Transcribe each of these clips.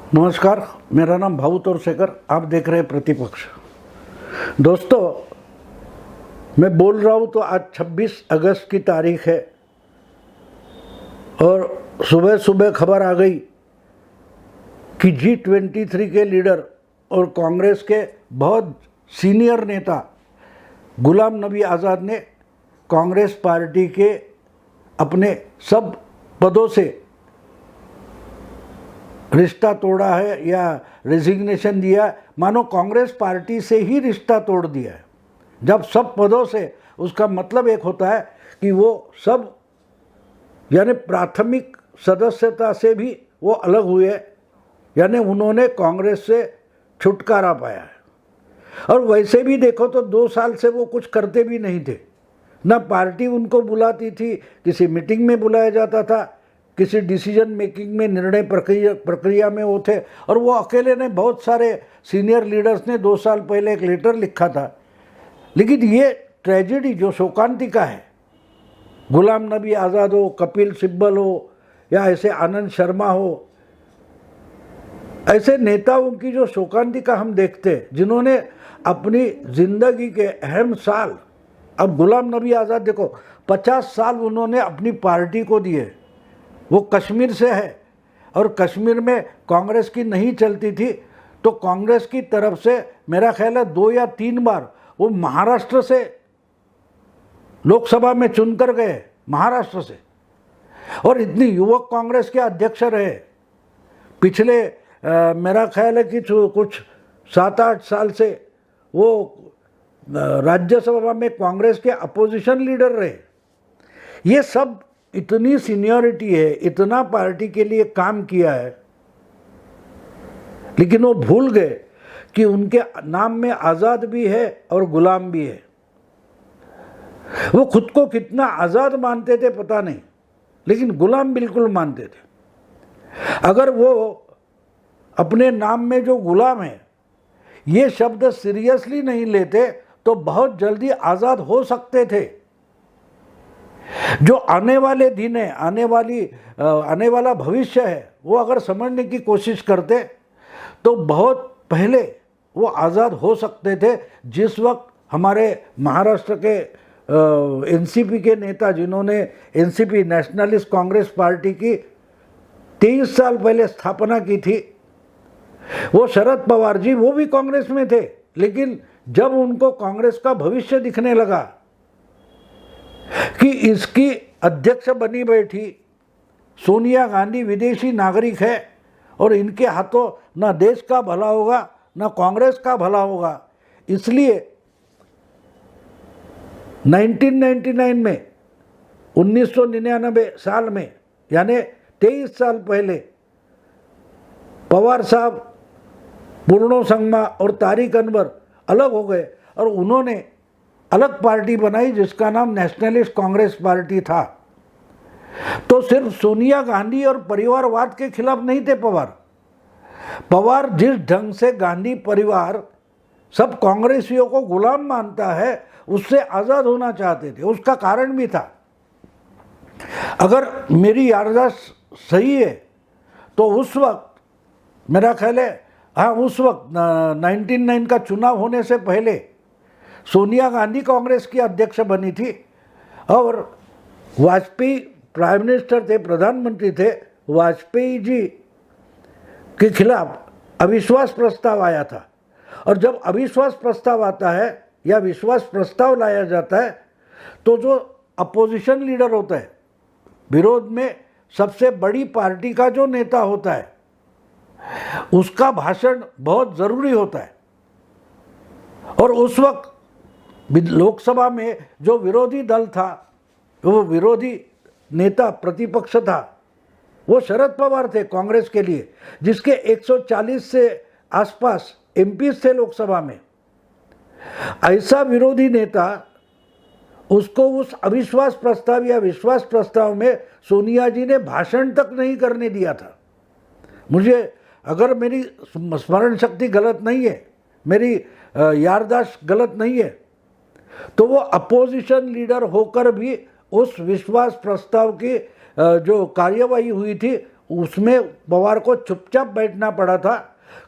नमस्कार, मेरा नाम भाऊ तोरसेकर। आप देख रहे हैं प्रतिपक्ष। दोस्तों, मैं बोल रहा हूँ तो आज 26 अगस्त की तारीख है और सुबह सुबह खबर आ गई कि G23 के लीडर और कांग्रेस के बहुत सीनियर नेता गुलाम नबी आज़ाद ने कांग्रेस पार्टी के अपने सब पदों से रिश्ता तोड़ा है या रेजिग्नेशन दिया है। मानो कांग्रेस पार्टी से ही रिश्ता तोड़ दिया है। जब सब पदों से, उसका मतलब एक होता है कि वो सब यानी प्राथमिक सदस्यता से भी वो अलग हुए, यानी उन्होंने कांग्रेस से छुटकारा पाया है। और वैसे भी देखो तो 2 साल से वो कुछ करते भी नहीं थे। ना पार्टी उनको बुलाती थी, किसी मीटिंग में बुलाया जाता था, किसी डिसीजन मेकिंग में, निर्णय प्रक्रिया में वो थे। और वो अकेले ने, बहुत सारे सीनियर लीडर्स ने 2 साल पहले एक लेटर लिखा था। लेकिन ये ट्रेजेडी जो शोकांतिका है, गुलाम नबी आज़ाद हो, कपिल सिब्बल हो या ऐसे आनंद शर्मा हो, ऐसे नेताओं की जो शोकांतिका हम देखते हैं, जिन्होंने अपनी ज़िंदगी के अहम साल, अब गुलाम नबी आज़ाद देखो 50 साल उन्होंने अपनी पार्टी को दिए। वो कश्मीर से है और कश्मीर में कांग्रेस की नहीं चलती थी, तो कांग्रेस की तरफ से मेरा ख्याल है 2 या 3 बार वो महाराष्ट्र से लोकसभा में चुनकर गए, महाराष्ट्र से। और इतनी युवक कांग्रेस के अध्यक्ष रहे। पिछले मेरा ख्याल है कि कुछ 7-8 साल से वो राज्यसभा में कांग्रेस के अपोजिशन लीडर रहे। ये सब इतनी सीनियरिटी है, इतना पार्टी के लिए काम किया है, लेकिन वो भूल गए कि उनके नाम में आज़ाद भी है और गुलाम भी है। वो खुद को कितना आज़ाद मानते थे पता नहीं, लेकिन गुलाम बिल्कुल मानते थे। अगर वो अपने नाम में जो गुलाम है ये शब्द सीरियसली नहीं लेते तो बहुत जल्दी आज़ाद हो सकते थे। जो आने वाले दिन है, आने वाला भविष्य है, वो अगर समझने की कोशिश करते तो बहुत पहले वो आज़ाद हो सकते थे। जिस वक्त हमारे महाराष्ट्र के एनसीपी के नेता, जिन्होंने एनसीपी नेशनलिस्ट कांग्रेस पार्टी की 23 साल पहले स्थापना की थी, वो शरद पवार जी, वो भी कांग्रेस में थे। लेकिन जब उनको कांग्रेस का भविष्य दिखने लगा कि इसकी अध्यक्ष बनी बैठी सोनिया गांधी विदेशी नागरिक है और इनके हाथों ना देश का भला होगा ना कांग्रेस का भला होगा, इसलिए 1999 में 1999 साल में, यानी 23 साल पहले, पवार साहब, पूर्णो संगमा और तारिक अनवर अलग हो गए और उन्होंने अलग पार्टी बनाई जिसका नाम नेशनलिस्ट कांग्रेस पार्टी था। तो सिर्फ सोनिया गांधी और परिवारवाद के खिलाफ नहीं थे पवार जिस ढंग से गांधी परिवार सब कांग्रेसियों को गुलाम मानता है, उससे आज़ाद होना चाहते थे। उसका कारण भी था। अगर मेरी याददाश्त सही है तो उस वक्त मेरा ख्याल है, हाँ, उस वक्त 99 का चुनाव होने से पहले सोनिया गांधी कांग्रेस की अध्यक्ष बनी थी और वाजपेयी प्राइम मिनिस्टर थे, प्रधानमंत्री थे। वाजपेयी जी के खिलाफ अविश्वास प्रस्ताव आया था। और जब अविश्वास प्रस्ताव आता है या विश्वास प्रस्ताव लाया जाता है तो जो अपोजिशन लीडर होता है, विरोध में सबसे बड़ी पार्टी का जो नेता होता है, उसका भाषण बहुत ज़रूरी होता है। और उस वक्त लोकसभा में जो विरोधी दल था, वो विरोधी नेता प्रतिपक्ष था, वो शरद पवार थे कांग्रेस के लिए, जिसके 140 से आसपास एमपीज थे लोकसभा में। ऐसा विरोधी नेता, उसको उस अविश्वास प्रस्ताव या विश्वास प्रस्ताव में सोनिया जी ने भाषण तक नहीं करने दिया था। मुझे, अगर मेरी स्मरण शक्ति गलत नहीं है, मेरी याददाश्त गलत नहीं है, तो वो अपोजिशन लीडर होकर भी उस विश्वास प्रस्ताव की जो कार्यवाही हुई थी उसमें पवार को चुपचाप बैठना पड़ा था,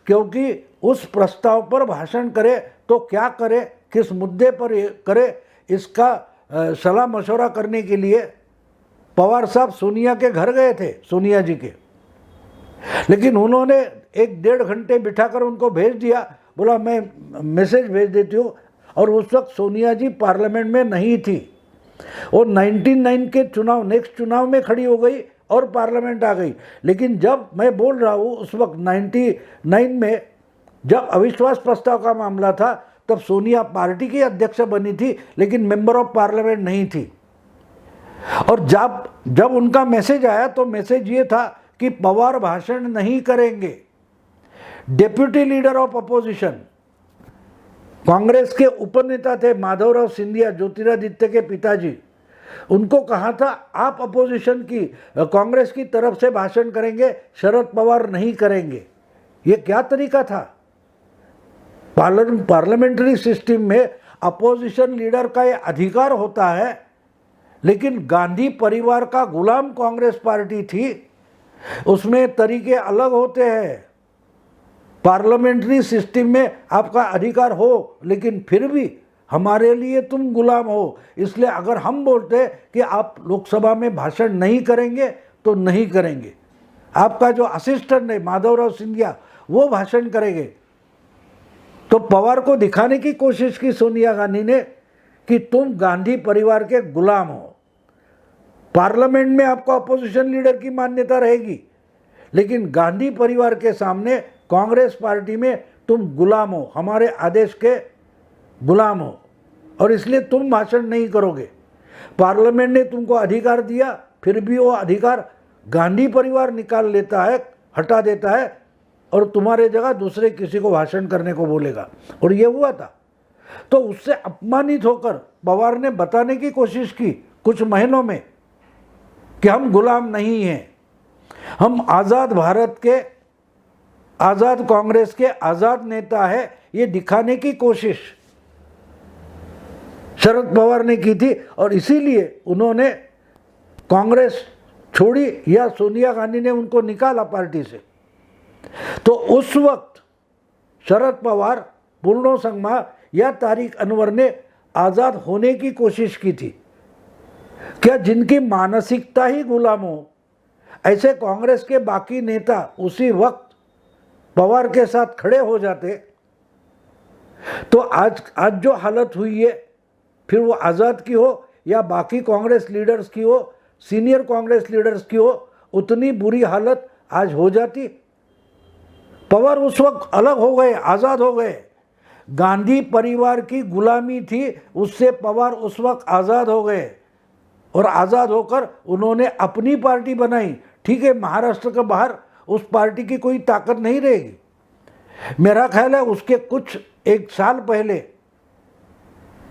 क्योंकि उस प्रस्ताव पर भाषण करे तो क्या करे, किस मुद्दे पर करे, इसका सलाह मशवरा करने के लिए पवार साहब सोनिया के घर गए थे, सोनिया जी के। लेकिन उन्होंने 1-1.5 घंटे बिठाकर उनको भेज दिया, बोला मैं मैसेज भेज देती हूँ। और उस वक्त सोनिया जी पार्लियामेंट में नहीं थी, और 99 के चुनाव, नेक्स्ट चुनाव में खड़ी हो गई और पार्लियामेंट आ गई। लेकिन जब मैं बोल रहा हूँ उस वक्त 99 में जब अविश्वास प्रस्ताव का मामला था, तब सोनिया पार्टी की अध्यक्ष बनी थी, लेकिन मेंबर ऑफ पार्लियामेंट नहीं थी। और जब उनका मैसेज आया तो मैसेज ये था कि पवार भाषण नहीं करेंगे। Deputy leader of opposition, Congress के उपनेता थे माधवराव सिंधिया, ज्योतिरादित्य के पिताजी, उनको कहा था आप अपोजिशन की, कांग्रेस की तरफ से भाषण करेंगे, शरद पवार नहीं करेंगे। ये क्या तरीका था? पार्लियामेंट्री सिस्टम में अपोजिशन लीडर का ये अधिकार होता है, लेकिन गांधी परिवार का गुलाम कांग्रेस पार्टी थी, उसमें तरीके अलग होते हैं। पार्लियामेंट्री सिस्टम में आपका अधिकार हो, लेकिन फिर भी हमारे लिए तुम गुलाम हो। इसलिए अगर हम बोलते कि आप लोकसभा में भाषण नहीं करेंगे तो नहीं करेंगे, आपका जो असिस्टेंट है माधवराव सिंधिया वो भाषण करेंगे। तो पवार को दिखाने की कोशिश की सोनिया गांधी ने कि तुम गांधी परिवार के गुलाम हो। पार्लियामेंट में आपको अपोजिशन लीडर की मान्यता रहेगी, लेकिन गांधी परिवार के सामने कांग्रेस पार्टी में तुम गुलाम हो, हमारे आदेश के गुलाम हो, और इसलिए तुम भाषण नहीं करोगे। पार्लियामेंट ने तुमको अधिकार दिया, फिर भी वो अधिकार गांधी परिवार निकाल लेता है, हटा देता है, और तुम्हारे जगह दूसरे किसी को भाषण करने को बोलेगा। और ये हुआ था। तो उससे अपमानित होकर पवार ने बताने की कोशिश की कुछ महीनों में कि हम गुलाम नहीं हैं, हम आज़ाद भारत के, आज़ाद कांग्रेस के आज़ाद नेता है, ये दिखाने की कोशिश शरद पवार ने की थी। और इसीलिए उन्होंने कांग्रेस छोड़ी, या सोनिया गांधी ने उनको निकाला पार्टी से। तो उस वक्त शरद पवार, पूर्णो संगमा या तारिक अनवर ने आज़ाद होने की कोशिश की थी। क्या जिनकी मानसिकता ही गुलाम हो, ऐसे कांग्रेस के बाकी नेता उसी वक्त पवार के साथ खड़े हो जाते, तो आज जो हालत हुई है, फिर वो आज़ाद की हो या बाकी कांग्रेस लीडर्स की हो, सीनियर कांग्रेस लीडर्स की हो, उतनी बुरी हालत आज हो जाती। पवार उस वक्त अलग हो गए, आज़ाद हो गए। गांधी परिवार की गुलामी थी, उससे पवार उस वक्त आज़ाद हो गए, और आज़ाद होकर उन्होंने अपनी पार्टी बनाई। ठीक है, महाराष्ट्र के बाहर उस पार्टी की कोई ताकत नहीं रहेगी। मेरा ख्याल है उसके कुछ 1 साल पहले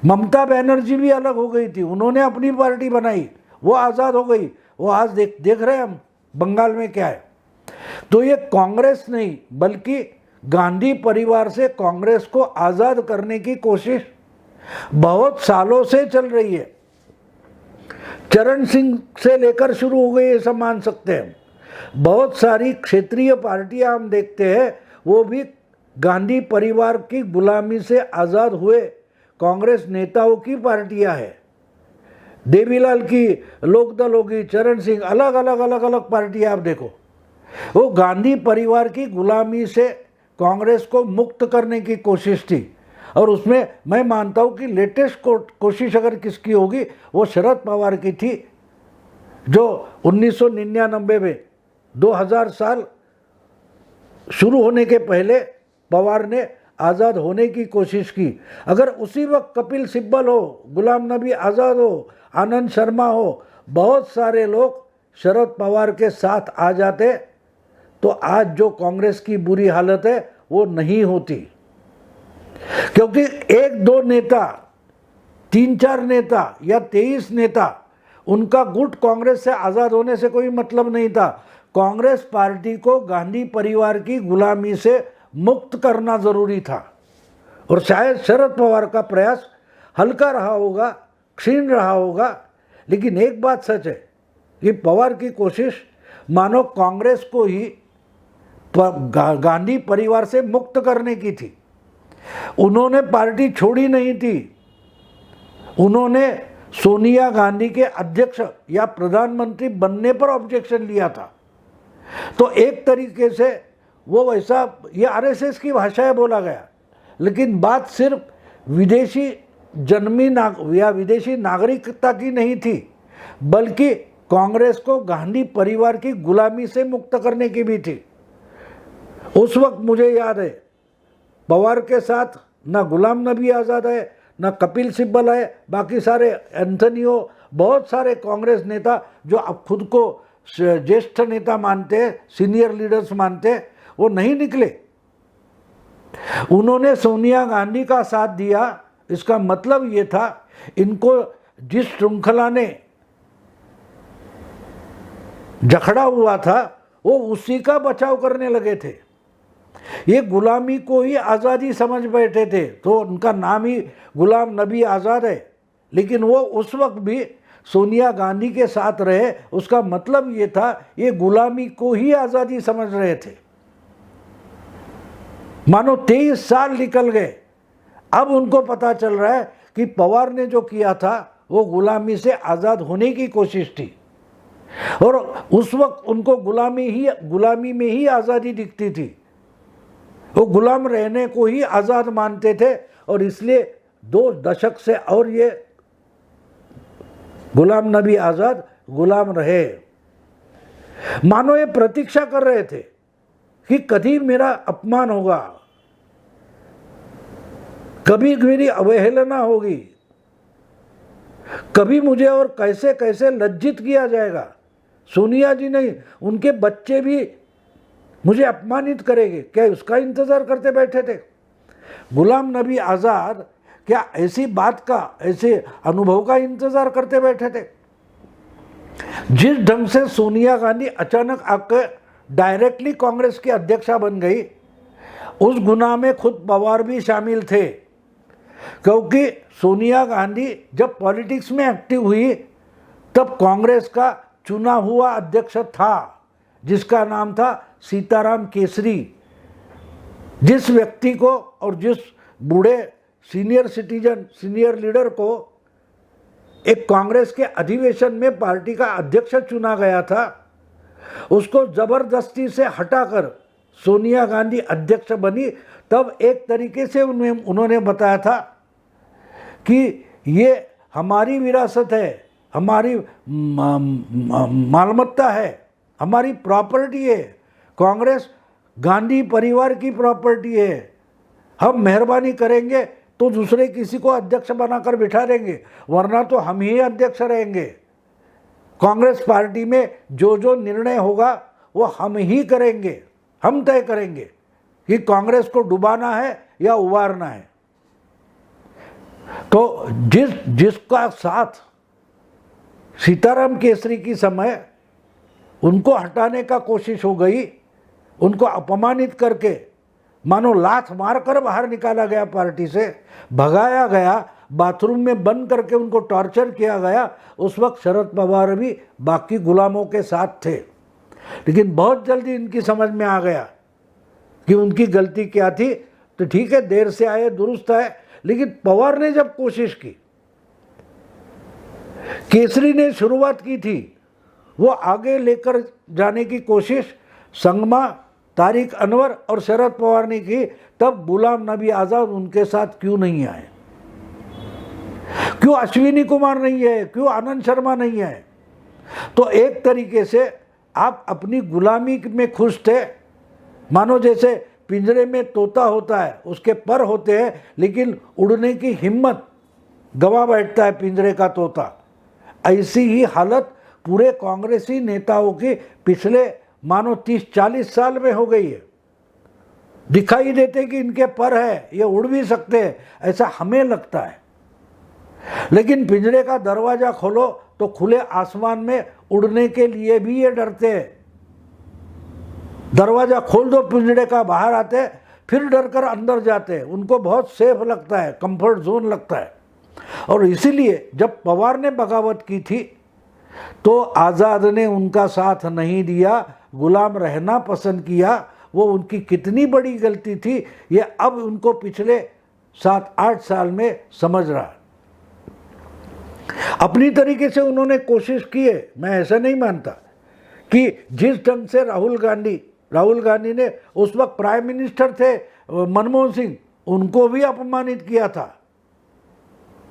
ममता बनर्जी भी अलग हो गई थी, उन्होंने अपनी पार्टी बनाई, वो आज़ाद हो गई। वो आज देख रहे हैं हम बंगाल में क्या है। तो ये कांग्रेस नहीं, बल्कि गांधी परिवार से कांग्रेस को आज़ाद करने की कोशिश बहुत सालों से चल रही है। चरण सिंह से लेकर शुरू हो गई, ऐसा मान सकते हैं। बहुत सारी क्षेत्रीय पार्टियां हम देखते हैं, वो भी गांधी परिवार की गुलामी से आज़ाद हुए कांग्रेस नेताओं की पार्टियां हैं। देवीलाल की लोकदल होगी, चरण सिंह, अलग अलग पार्टियां आप देखो। वो गांधी परिवार की गुलामी से कांग्रेस को मुक्त करने की कोशिश थी। और उसमें मैं मानता हूँ कि लेटेस्ट कोशिश अगर किसकी होगी, वो शरद पवार की थी, जो 1999 में 2000 साल शुरू होने के पहले पवार ने आज़ाद होने की कोशिश की। अगर उसी वक्त कपिल सिब्बल हो, गुलाम नबी आज़ाद हो, आनंद शर्मा हो, बहुत सारे लोग शरद पवार के साथ आ जाते, तो आज जो कांग्रेस की बुरी हालत है वो नहीं होती। क्योंकि 1-2 नेता, 3-4 नेता या 23 नेता, उनका गुट कांग्रेस से आज़ाद होने से कोई मतलब नहीं था। कांग्रेस पार्टी को गांधी परिवार की गुलामी से मुक्त करना ज़रूरी था। और शायद शरद पवार का प्रयास हल्का रहा होगा, क्षीण रहा होगा, लेकिन एक बात सच है कि पवार की कोशिश मानो कांग्रेस को ही गांधी परिवार से मुक्त करने की थी। उन्होंने पार्टी छोड़ी नहीं थी, उन्होंने सोनिया गांधी के अध्यक्ष या प्रधानमंत्री बनने पर ऑब्जेक्शन लिया था। तो एक तरीके से वो वैसा, ये आरएसएस की भाषा है बोला गया, लेकिन बात सिर्फ विदेशी जन्मी या विदेशी नागरिकता की नहीं थी, बल्कि कांग्रेस को गांधी परिवार की गुलामी से मुक्त करने की भी थी। उस वक्त मुझे याद है, पवार के साथ ना गुलाम नबी आज़ाद है, ना कपिल सिब्बल है, बाकी सारे एंथनियो, बहुत सारे कांग्रेस नेता जो अब खुद को ज्येष्ठ नेता मानते, सीनियर लीडर्स मानते, वो नहीं निकले। उन्होंने सोनिया गांधी का साथ दिया। इसका मतलब ये था, इनको जिस श्रृंखला ने जखड़ा हुआ था वो उसी का बचाव करने लगे थे। ये गुलामी को ही आज़ादी समझ बैठे थे, तो उनका नाम ही गुलाम नबी आज़ाद है। लेकिन वो उस वक्त भी सोनिया गांधी के साथ रहे, उसका मतलब ये था ये गुलामी को ही आज़ादी समझ रहे थे। मानो 23 साल निकल गए, अब उनको पता चल रहा है कि पवार ने जो किया था वो गुलामी से आज़ाद होने की कोशिश थी, और उस वक्त उनको गुलामी में ही आज़ादी दिखती थी। वो गुलाम रहने को ही आज़ाद मानते थे, और इसलिए 2 दशक से और ये गुलाम नबी आज़ाद गुलाम रहे। मानो ये प्रतीक्षा कर रहे थे कि कभी मेरा अपमान होगा, कभी मेरी अवहेलना होगी, कभी मुझे और कैसे कैसे लज्जित किया जाएगा। सोनिया जी नहीं, उनके बच्चे भी मुझे अपमानित करेंगे, क्या उसका इंतजार करते बैठे थे? गुलाम नबी आज़ाद क्या ऐसी बात का, ऐसे अनुभव का इंतजार करते बैठे थे? जिस ढंग से सोनिया गांधी अचानक आकर डायरेक्टली कांग्रेस की अध्यक्षा बन गई, उस गुनाह में खुद पवार भी शामिल थे, क्योंकि सोनिया गांधी जब पॉलिटिक्स में एक्टिव हुई तब कांग्रेस का चुना हुआ अध्यक्ष था, जिसका नाम था सीताराम केसरी। जिस व्यक्ति को और जिस बूढ़े सीनियर सिटीजन, सीनियर लीडर को एक कांग्रेस के अधिवेशन में पार्टी का अध्यक्ष चुना गया था, उसको जबरदस्ती से हटाकर सोनिया गांधी अध्यक्ष बनी। तब एक तरीके से उन्होंने बताया था कि ये हमारी विरासत है, हमारी मालमत्ता है, हमारी प्रॉपर्टी है, कांग्रेस गांधी परिवार की प्रॉपर्टी है, हम मेहरबानी करेंगे तो दूसरे किसी को अध्यक्ष बनाकर बिठा देंगे, वरना तो हम ही अध्यक्ष रहेंगे। कांग्रेस पार्टी में जो जो निर्णय होगा वो हम ही करेंगे, हम तय करेंगे कि कांग्रेस को डुबाना है या उबारना है। तो जिसका साथ सीताराम केसरी की समय उनको हटाने का कोशिश हो गई, उनको अपमानित करके मानो लात मारकर बाहर निकाला गया, पार्टी से भगाया गया, बाथरूम में बंद करके उनको टॉर्चर किया गया। उस वक्त शरद पवार भी बाकी गुलामों के साथ थे, लेकिन बहुत जल्दी इनकी समझ में आ गया कि उनकी गलती क्या थी। तो ठीक है, देर से आए दुरुस्त है, लेकिन पवार ने जब कोशिश की, केसरी ने शुरुआत की थी, वो आगे लेकर जाने की कोशिश संगमा, तारिक अनवर और शरद पवार ने की, तब गुलाम नबी आज़ाद उनके साथ क्यों नहीं आए? क्यों अश्विनी कुमार नहीं है? क्यों आनंद शर्मा नहीं है? तो एक तरीके से आप अपनी गुलामी में खुश थे। मानो जैसे पिंजरे में तोता होता है, उसके पर होते हैं लेकिन उड़ने की हिम्मत गवा बैठता है पिंजरे का तोता। ऐसी ही हालत पूरे कांग्रेसी नेताओं की पिछले मानो 30-40 साल में हो गई है। दिखाई देते कि इनके पर है, ये उड़ भी सकते हैं, ऐसा हमें लगता है, लेकिन पिंजरे का दरवाजा खोलो तो खुले आसमान में उड़ने के लिए भी ये डरते हैं। दरवाजा खोल दो पिंजरे का, बाहर आते फिर डरकर अंदर जाते हैं। उनको बहुत सेफ लगता है, कंफर्ट जोन लगता है। और इसीलिए जब पवार ने बगावत की थी तो आज़ाद ने उनका साथ नहीं दिया, गुलाम रहना पसंद किया। वो उनकी कितनी बड़ी गलती थी ये अब उनको पिछले 7-8 साल में समझ रहा है। अपनी तरीके से उन्होंने कोशिश की है, मैं ऐसा नहीं मानता कि जिस ढंग से राहुल गांधी ने उस वक्त प्राइम मिनिस्टर थे मनमोहन सिंह, उनको भी अपमानित किया था।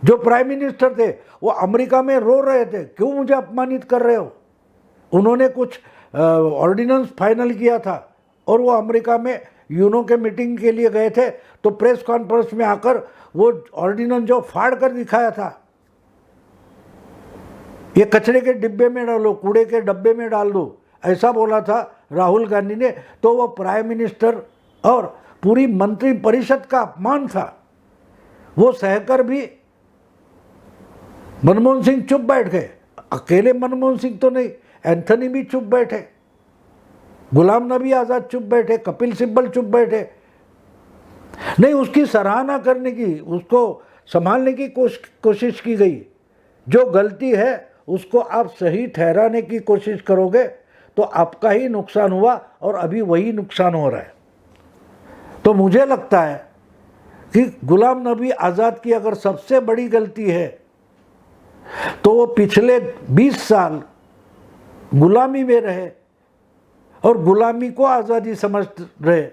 जो प्राइम मिनिस्टर थे वो अमेरिका में रो रहे थे, क्यों मुझे अपमानित कर रहे हो। उन्होंने कुछ ऑर्डिनेंस फाइनल किया था और वो अमेरिका में यूनो के मीटिंग के लिए गए थे, तो प्रेस कॉन्फ्रेंस में आकर वो ऑर्डिनेंस जो फाड़ कर दिखाया था, ये कचरे के डिब्बे में डालो, कूड़े के डब्बे में डाल दो, ऐसा बोला था राहुल गांधी ने। तो वो प्राइम मिनिस्टर और पूरी मंत्री परिषद का अपमान था। वो सहकर भी मनमोहन सिंह चुप बैठ गए। अकेले मनमोहन सिंह तो नहीं, एंथनी भी चुप बैठे, गुलाम नबी आज़ाद चुप बैठे, कपिल सिब्बल चुप बैठे। नहीं, उसकी सराहना करने की, उसको संभालने की कोशिश की गई। जो गलती है उसको आप सही ठहराने की कोशिश करोगे तो आपका ही नुकसान हुआ, और अभी वही नुकसान हो रहा है। तो मुझे लगता है कि गुलाम नबी आज़ाद की अगर सबसे बड़ी गलती है तो वो पिछले 20 साल गुलामी में रहे और गुलामी को आज़ादी समझ रहे।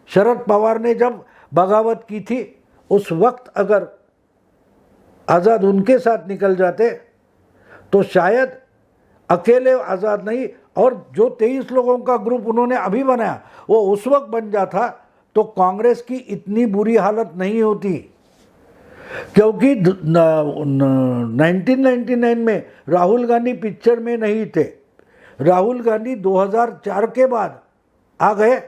शरद पवार ने जब बगावत की थी उस वक्त अगर आज़ाद उनके साथ निकल जाते तो शायद अकेले आज़ाद नहीं, और जो 23 लोगों का ग्रुप उन्होंने अभी बनाया वो उस वक्त बन जाता तो कांग्रेस की इतनी बुरी हालत नहीं होती। क्योंकि 1999 में राहुल गांधी पिक्चर में नहीं थे। राहुल गांधी 2004 के बाद आ गए,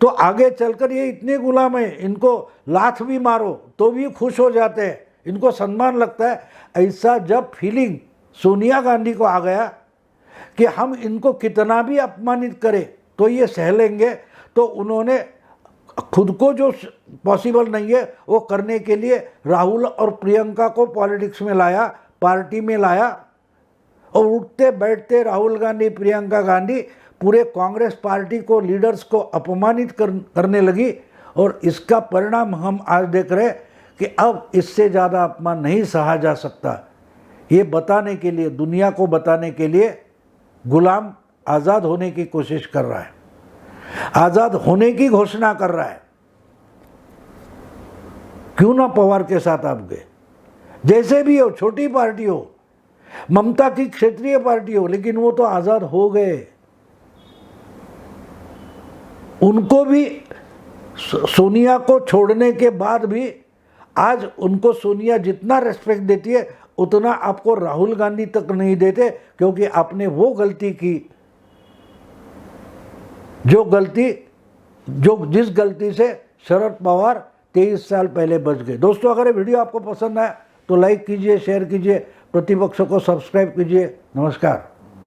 तो आगे चलकर ये इतने गुलाम हैं, इनको लात भी मारो तो भी खुश हो जाते हैं, इनको सम्मान लगता है। ऐसा जब फीलिंग सोनिया गांधी को आ गया कि हम इनको कितना भी अपमानित करें तो ये सह लेंगे, तो उन्होंने खुद को जो पॉसिबल नहीं है वो करने के लिए राहुल और प्रियंका को पॉलिटिक्स में लाया, पार्टी में लाया, और उठते बैठते राहुल गांधी, प्रियंका गांधी पूरे कांग्रेस पार्टी को, लीडर्स को अपमानित करने लगी। और इसका परिणाम हम आज देख रहे हैं कि अब इससे ज़्यादा अपमान नहीं सहा जा सकता। ये बताने के लिए, दुनिया को बताने के लिए गुलाम आज़ाद होने की कोशिश कर रहा है, आज़ाद होने की घोषणा कर रहा है। क्यों ना पवार के साथ आप गए, जैसे भी हो, छोटी पार्टी हो, ममता की क्षेत्रीय पार्टी हो, लेकिन वो तो आज़ाद हो गए। उनको भी सोनिया को छोड़ने के बाद भी आज उनको सोनिया जितना रेस्पेक्ट देती है उतना आपको राहुल गांधी तक नहीं देते, क्योंकि आपने वो गलती की जिस गलती से शरद पवार 23 साल पहले बच गए। दोस्तों, अगर ये वीडियो आपको पसंद आया तो लाइक कीजिए, शेयर कीजिए, प्रतिपक्ष को सब्सक्राइब कीजिए। नमस्कार।